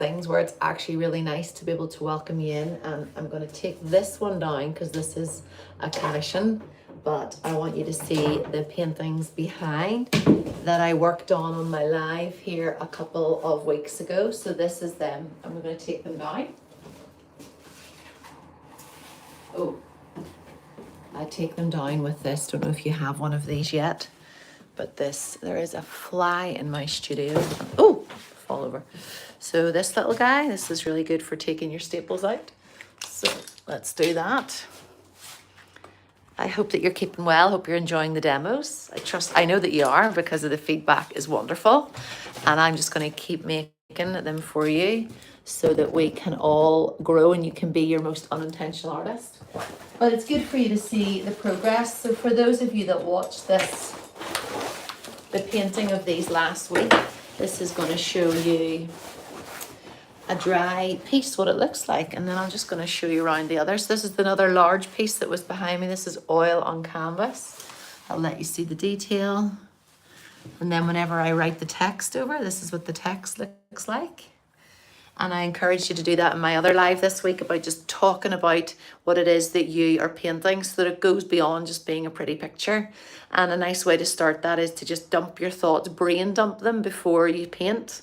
things where it's actually really nice to be able to welcome you in. And I'm going to take this one down because this is a commission, but I want you to see the paintings behind that I worked on my live here a couple of weeks ago. So this is them, and we're going to take them down. Oh, I take them down with this. Don't know if you have one of these yet, but there is a fly in my studio. Oh, fall over. So this little guy, this is really good for taking your staples out. So let's do that. I hope that you're keeping well. Hope you're enjoying the demos. I know that you are because of the feedback is wonderful. And I'm just going to keep making them for you so that we can all grow and you can be your most unintentional artist. But it's good for you to see the progress. So for those of you that watched the painting of these last week, this is going to show you a dry piece, what it looks like, and then I'm just going to show you around the others. This is another large piece that was behind me. This is oil on canvas. I'll let you see the detail, and then whenever I write the text over, this is what the text looks like. And I encourage you to do that in my other live this week about just talking about what it is that you are painting so that it goes beyond just being a pretty picture. And a nice way to start that is to just dump your thoughts, brain dump them before you paint.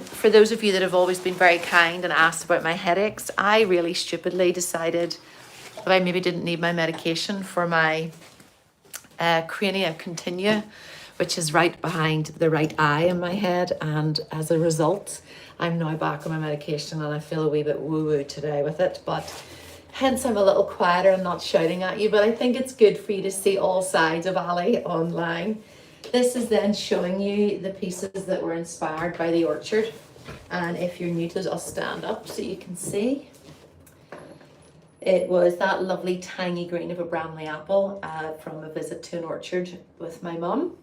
For those of you that have always been very kind and asked about my headaches, I really stupidly decided that I maybe didn't need my medication for my crania continua, which is right behind the right eye in my head. And as a result, I'm now back on my medication and I feel a wee bit woo-woo today with it. But hence I'm a little quieter and not shouting at you. But I think it's good for you to see all sides of Ali online. This is then showing you the pieces that were inspired by the orchard. And if you're new to this, I'll stand up so you can see. It was that lovely tiny green of a Bramley apple from a visit to an orchard with my mum.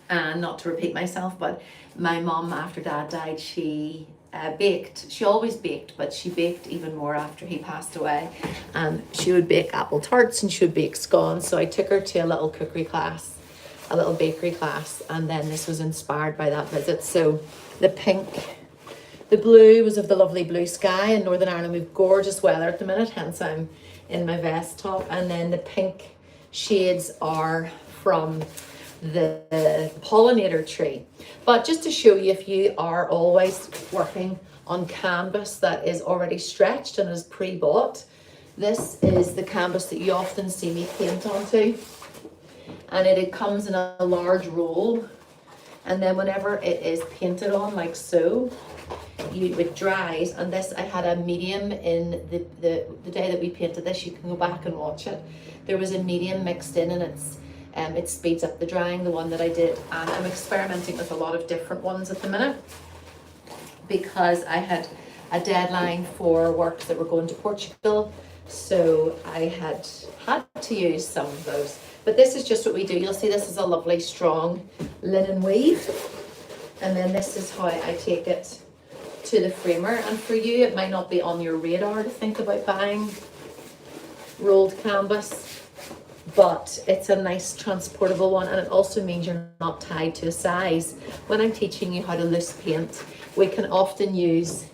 And not to repeat myself, but my mum, after Dad died, she baked. She always baked, but she baked even more after he passed away. And she would bake apple tarts and she would bake scones. So I took her to a little cookery class, a little bakery class, and then this was inspired by that visit. So the pink, the blue was of the lovely blue sky. In Northern Ireland we've gorgeous weather at the minute, hence I'm in my vest top. And then the pink shades are from the pollinator tree. But just to show you, if you are always working on canvas that is already stretched and is pre-bought, this is the canvas that you often see me paint onto. And it comes in a large roll, and then whenever it is painted on like so, it dries. And this, I had a medium in the day that we painted this. You can go back and watch it. There was a medium mixed in, and it speeds up the drying, the one that I did. And I'm experimenting with a lot of different ones at the minute because I had a deadline for works that were going to Portugal, so I had to use some of those. But this is just what we do. You'll see this is a lovely strong linen weave, and then this is how I take it to the framer. And for you, it might not be on your radar to think about buying rolled canvas, but it's a nice transportable one, and it also means you're not tied to a size. When I'm teaching you how to loose paint, we can often use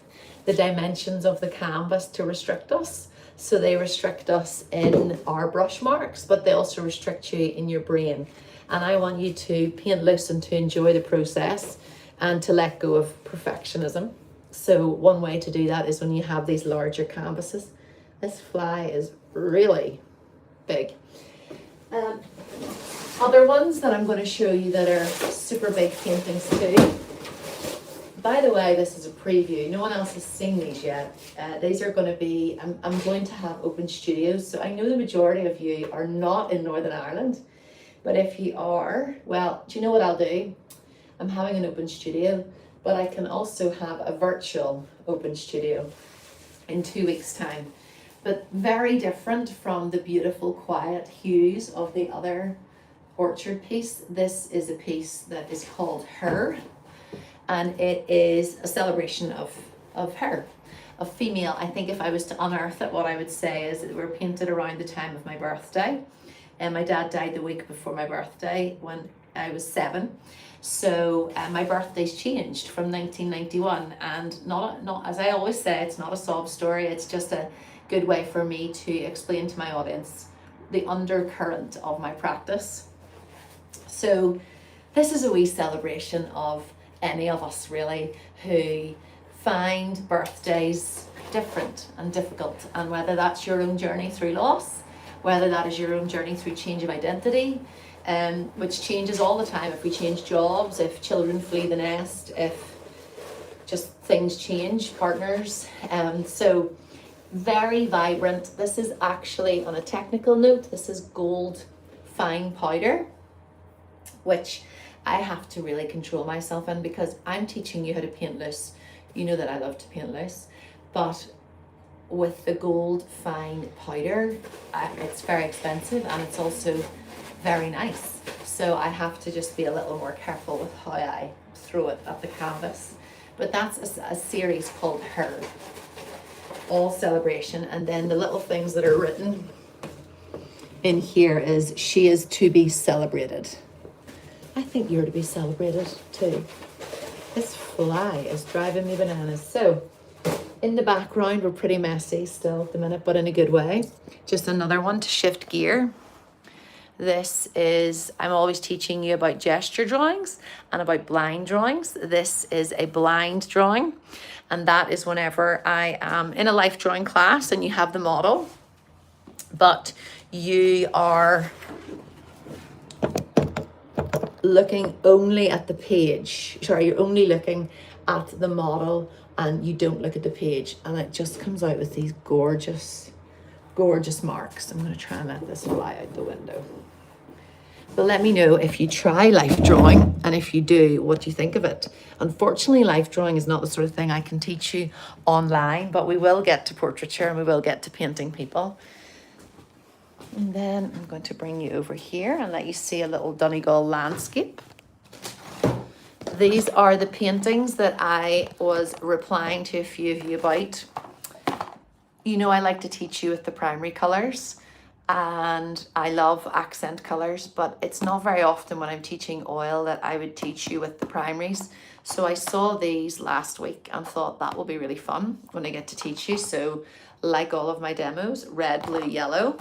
the dimensions of the canvas to restrict us. So they restrict us in our brush marks, but they also restrict you in your brain. And I want you to paint loose and to enjoy the process and to let go of perfectionism. So one way to do that is when you have these larger canvases. This fly is really big. Other ones that I'm going to show you that are super big paintings too. By the way, this is a preview. No one else has seen these yet. These are going to be, I'm going to have open studios. So I know the majority of you are not in Northern Ireland, but if you are, well, do you know what I'll do? I'm having an open studio, but I can also have a virtual open studio in 2 weeks' time. But very different from the beautiful quiet hues of the other orchard piece. This is a piece that is called Her. And it is a celebration of her, of female. I think if I was to unearth it, what I would say is that they were painted around the time of my birthday. And my dad died the week before my birthday when I was 7. So my birthday's changed from 1991, and not as I always say, it's not a sob story. It's just a good way for me to explain to my audience the undercurrent of my practice. So this is a wee celebration of any of us really who find birthdays different and difficult, and whether that's your own journey through loss, whether that is your own journey through change of identity, which changes all the time. If we change jobs, if children flee the nest, if just things change, partners. So very vibrant. This is actually, on a technical note, this is gold fine powder, which I have to really control myself in, because I'm teaching you how to paint loose. You know that I love to paint loose, but with the gold fine powder, it's very expensive, and it's also very nice. So I have to just be a little more careful with how I throw it at the canvas. But that's a series called Her, all celebration. And then the little things that are written in here is, she is to be celebrated. I think you're to be celebrated too. This fly is driving me bananas. So in the background, we're pretty messy still at the minute, but in a good way. Just another one to shift gear. This is, I'm always teaching you about gesture drawings and about blind drawings. This is a blind drawing, and that is whenever I am in a life drawing class and you have the model, but you are looking only at the page. Sorry, you're only looking at the model and you don't look at the page, and it just comes out with these gorgeous, gorgeous marks. I'm going to try and let this fly out the window. But let me know if you try life drawing, and if you do, what do you think of it? Unfortunately, life drawing is not the sort of thing I can teach you online, but we will get to portraiture and we will get to painting people. And then I'm going to bring you over here and let you see a little Donegal landscape. These are the paintings that I was replying to a few of you about. You know, I like to teach you with the primary colours, and I love accent colours, but it's not very often when I'm teaching oil that I would teach you with the primaries. So I saw these last week and thought that will be really fun when I get to teach you. So like all of my demos, red, blue, yellow,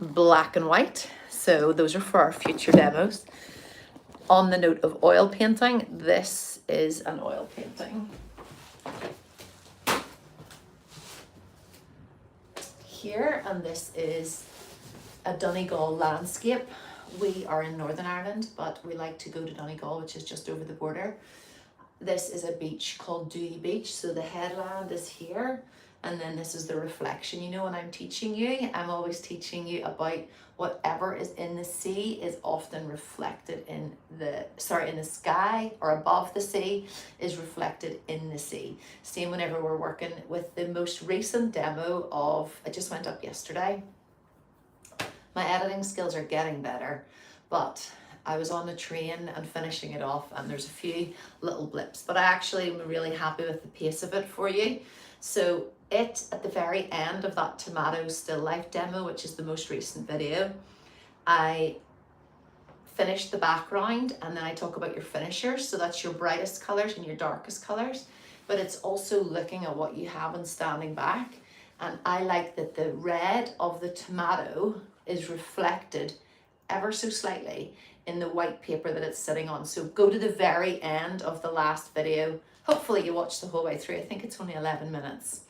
black and white. So those are for our future demos. On the note of oil painting, this is an oil painting. Here, and this is a Donegal landscape. We are in Northern Ireland, but we like to go to Donegal, which is just over the border. This is a beach called Dewey Beach. So the headland is here, and then this is the reflection. You know, when I'm teaching you, I'm always teaching you about whatever is in the sea is often reflected in the sky, or above the sea is reflected in the sea. Same whenever we're working with the most recent demo of, it just went up yesterday. My editing skills are getting better, but I was on the train and finishing it off, and there's a few little blips, but I actually am really happy with the pace of it for you. So at the very end of that tomato still life demo, which is the most recent video, I finished the background, and then I talk about your finishers. So that's your brightest colors and your darkest colors, but it's also looking at what you have and standing back. And I like that the red of the tomato is reflected ever so slightly in the white paper that it's sitting on. So go to the very end of the last video. Hopefully you watch the whole way through. I think it's only 11 minutes.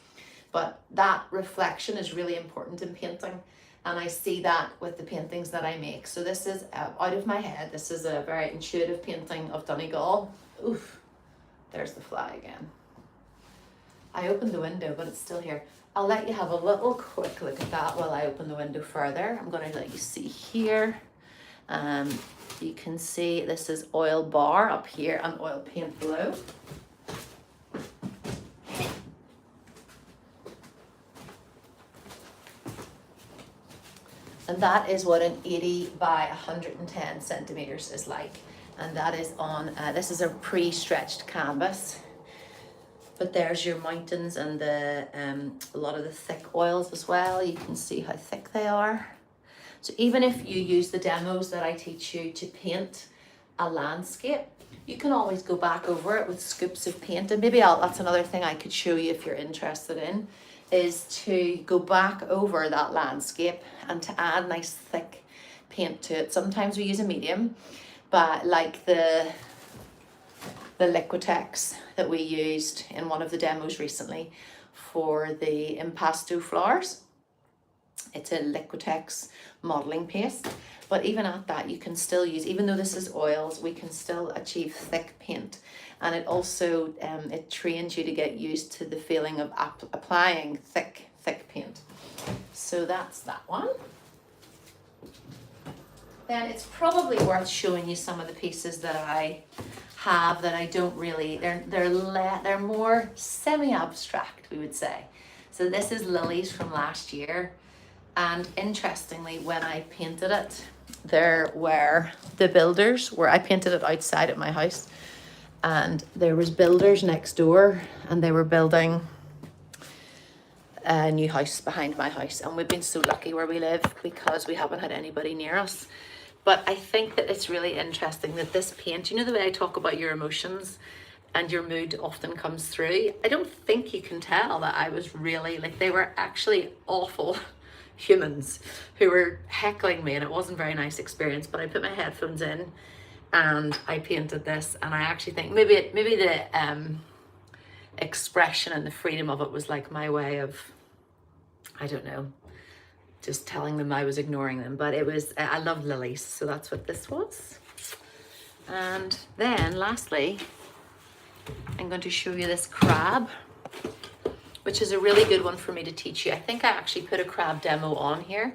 But that reflection is really important in painting, and I see that with the paintings that I make. So this is out of my head. This is a very intuitive painting of Donegal. Oof, there's the fly again. I opened the window, but it's still here. I'll let you have a little quick look at that while I open the window further. I'm going to let you see here. You can see this is oil bar up here and oil paint below. And that is what an 80 by 110 centimeters is like. And that is on, this is a pre-stretched canvas. But there's your mountains and the a lot of the thick oils as well. You can see how thick they are. So even if you use the demos that I teach you to paint a landscape, you can always go back over it with scoops of paint. And maybe that's another thing I could show you if you're interested in, is to go back over that landscape and to add nice thick paint to it. Sometimes we use a medium, but like the Liquitex that we used in one of the demos recently for the impasto flowers. It's a Liquitex modeling paste, but even at that you can still use, even though this is oils, we can still achieve thick paint. And it also it trains you to get used to the feeling of applying thick paint. So that's that one. Then it's probably worth showing you some of the pieces that I have that I don't really, they're more semi-abstract, we would say. So this is lilies from last year. And interestingly, when I painted it, there were the builders where I painted it outside at my house, and there was builders next door, and they were building a new house behind my house. And we've been so lucky where we live because we haven't had anybody near us. But I think that it's really interesting that this paint, you know the way I talk about your emotions and your mood often comes through? I don't think you can tell that I was really, like, they were actually awful humans who were heckling me, and it wasn't a very nice experience. But I put my headphones in and I painted this, and I actually think maybe the expression and the freedom of it was like my way of, I don't know, just telling them I was ignoring them. But it was, I love lilies, so that's what this was. And then lastly, I'm going to show you this crab, which is a really good one for me to teach you. I think I actually put a crab demo on here,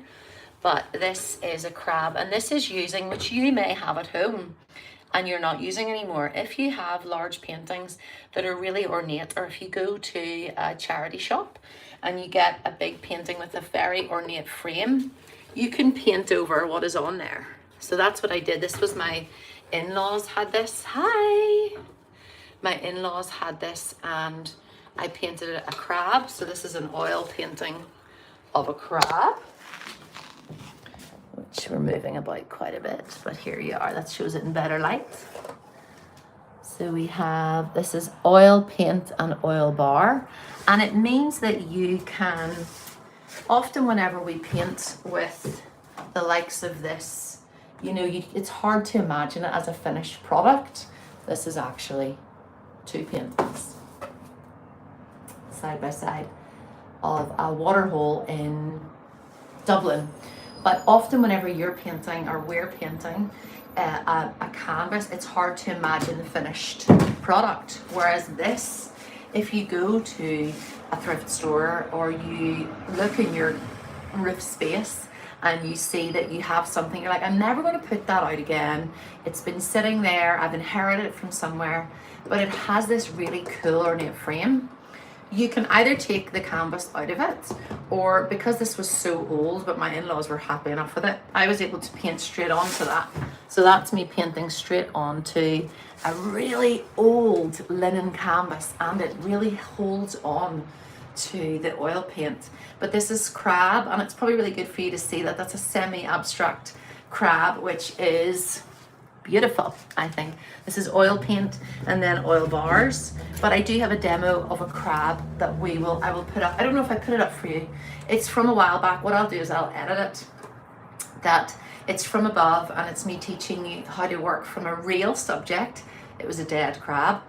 but this is a crab, and this is using, which you may have at home and you're not using anymore. If you have large paintings that are really ornate, or if you go to a charity shop and you get a big painting with a very ornate frame, you can paint over what is on there. So that's what I did. This was my in-laws had this. Hi! My in-laws had this, and I painted a crab. So this is an oil painting of a crab, which we're moving about quite a bit, but here you are. That shows it in better light. So we have, this is oil paint and oil bar. And it means that you can, often whenever we paint with the likes of this, you know, it's hard to imagine it as a finished product. This is actually two paintings side by side of a waterhole in Dublin. But often whenever you're painting or we're painting a canvas, it's hard to imagine the finished product. Whereas this, if you go to a thrift store or you look in your roof space and you see that you have something, you're like, I'm never going to put that out again. It's been sitting there, I've inherited it from somewhere, but it has this really cool ornate frame. You can either take the canvas out of it, or because this was so old, but my in-laws were happy enough with it, I was able to paint straight onto that. So that's me painting straight onto a really old linen canvas, and it really holds on to the oil paint. But this is crab, and it's probably really good for you to see that that's a semi-abstract crab, which is beautiful, I think. This is oil paint and then oil bars, but I do have a demo of a crab that I will put up. I don't know if I put it up for you. It's from a while back. What I'll do is I'll edit it, that it's from above, and it's me teaching you how to work from a real subject. It was a dead crab,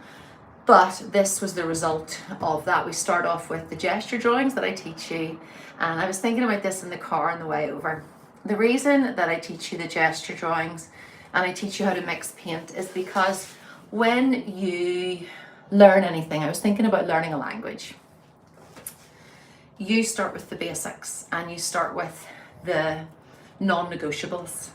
but this was the result of that. We start off with the gesture drawings that I teach you, and I was thinking about this in the car on the way over. The reason that I teach you the gesture drawings and I teach you how to mix paint is because when you learn anything, I was thinking about learning a language. You start with the basics and you start with the non-negotiables.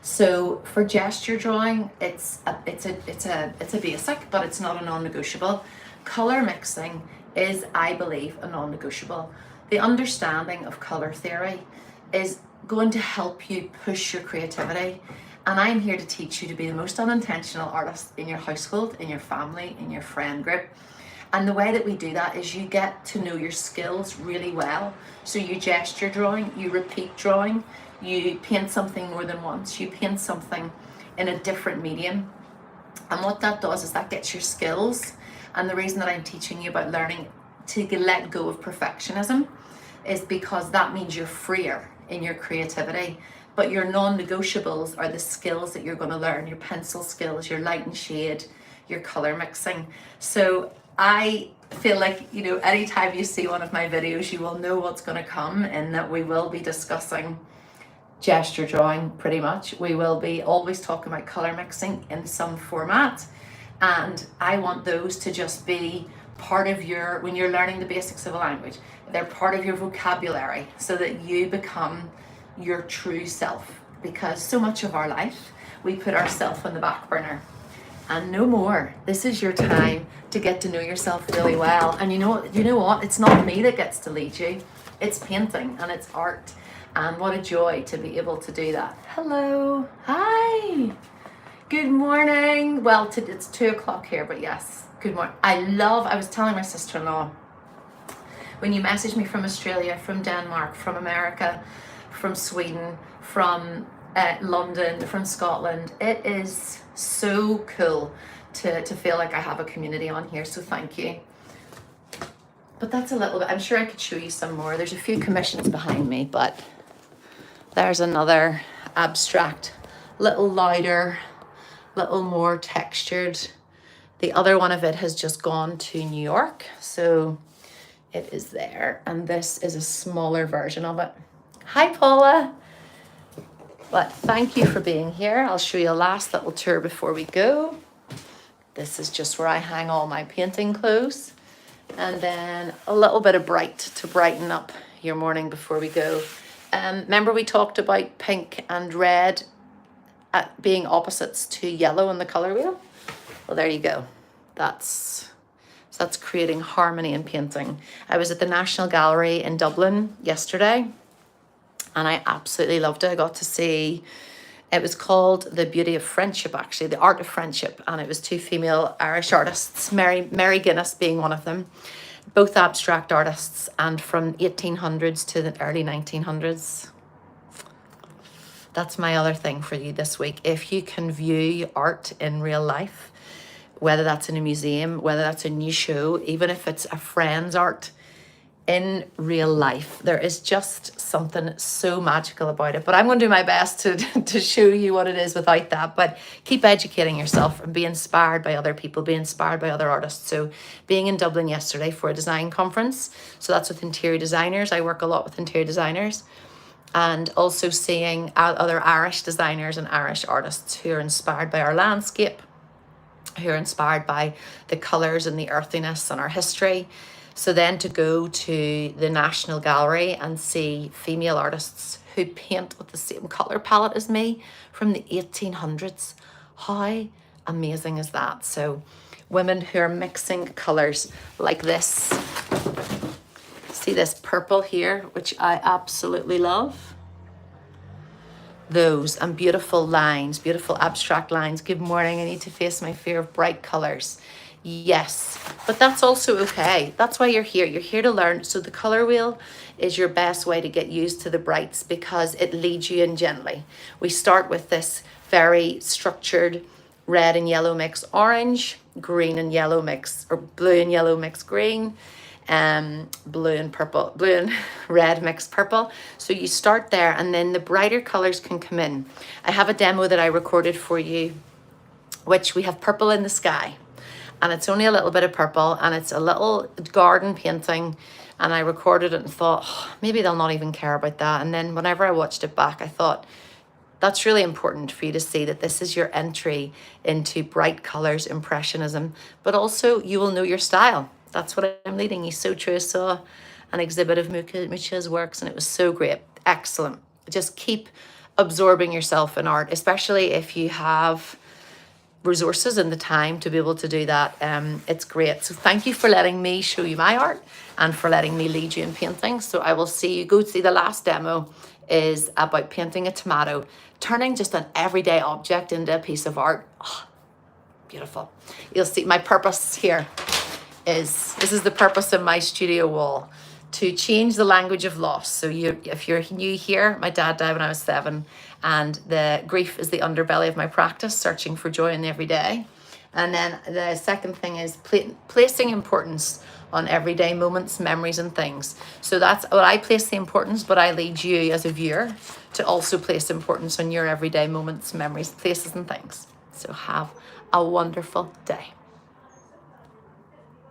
So for gesture drawing, it's a basic, but it's not a non-negotiable. Color mixing is, I believe, a non-negotiable. The understanding of color theory is going to help you push your creativity. And I'm here to teach you to be the most unintentional artist in your household, in your family, in your friend group. And the way that we do that is you get to know your skills really well. So you gesture drawing, you repeat drawing, you paint something more than once, you paint something in a different medium. And what that does is that gets your skills. And the reason that I'm teaching you about learning to let go of perfectionism is because that means you're freer in your creativity. But your non-negotiables are the skills that you're going to learn, your pencil skills, your light and shade, your color mixing. So I feel like, you know, anytime you see one of my videos, you will know what's going to come, and that we will be discussing gesture drawing pretty much. We will be always talking about color mixing in some format. And I want those to just be part of your, when you're learning the basics of a language, they're part of your vocabulary so that you become your true self. Because so much of our life, we put ourselves on the back burner. And no more. This is your time to get to know yourself really well. And you know what? It's not me that gets to lead you. It's painting and it's art. And what a joy to be able to do that. Hello. Hi. Good morning. Well, it's 2 o'clock here, but yes, good morning. I was telling my sister-in-law, when you message me from Australia, from Denmark, from America, from Sweden, from London, from Scotland, it is so cool to feel like I have a community on here, so thank you. But that's a little bit, I'm sure I could show you some more. There's a few commissions behind me, but there's another abstract, little lighter, little more textured. The other one of it has just gone to New York, so it is there. And this is a smaller version of it. Hi, Paula. But thank you for being here. I'll show you a last little tour before we go. This is just where I hang all my painting clothes. And then a little bit of bright to brighten up your morning before we go. Remember we talked about pink and red being opposites to yellow in the color wheel? Well, there you go. That's creating harmony in painting. I was at the National Gallery in Dublin yesterday, and I absolutely loved it. I got to see, it was called The Beauty of Friendship, actually, The Art of Friendship, and it was 2 female Irish artists, Mary Guinness being one of them, both abstract artists, and from 1800s to the early 1900s. That's my other thing for you this week. If you can view art in real life, whether that's in a museum, whether that's a new show, even if it's a friend's art, in real life, there is just something so magical about it. But I'm going to do my best to show you what it is without that. But keep educating yourself and be inspired by other people, be inspired by other artists. So being in Dublin yesterday for a design conference, so that's with interior designers. I work a lot with interior designers. And also seeing other Irish designers and Irish artists who are inspired by our landscape, who are inspired by the colours and the earthiness and our history. So then to go to the National Gallery and see female artists who paint with the same colour palette as me from the 1800s. How amazing is that? So women who are mixing colours like this. See this purple here, which I absolutely love. Those and beautiful lines, beautiful abstract lines. Good morning, I need to face my fear of bright colours. Yes, but that's also okay. That's why you're here. You're here to learn. So the color wheel is your best way to get used to the brights because it leads you in gently. We start with this very structured red and yellow mix orange, green and yellow mix, or blue and yellow mix green, blue and red mixed purple. So you start there and then the brighter colors can come in. I have a demo that I recorded for you, which we have purple in the sky. And it's only a little bit of purple and it's a little garden painting. And I recorded it and thought, oh, maybe they'll not even care about that. And then whenever I watched it back, I thought, that's really important for you to see that this is your entry into bright colors, impressionism, but also you will know your style. That's what I'm leading you. So true. I saw an exhibit of Mucha's works and it was so great. Excellent. Just keep absorbing yourself in art, especially if you have resources and the time to be able to do that. It's great. So thank you for letting me show you my art and for letting me lead you in painting. So I will see you, go see the last demo is about painting a tomato, turning just an everyday object into a piece of art. Oh, beautiful. You'll see my purpose here is, this is the purpose of my studio wall, to change the language of loss. So if you're new here, my dad died when I was 7, and the grief is the underbelly of my practice, searching for joy in the everyday. And then the second thing is placing importance on everyday moments, memories, and things. So that's what I place the importance, but I lead you as a viewer to also place importance on your everyday moments, memories, places, and things. So have a wonderful day.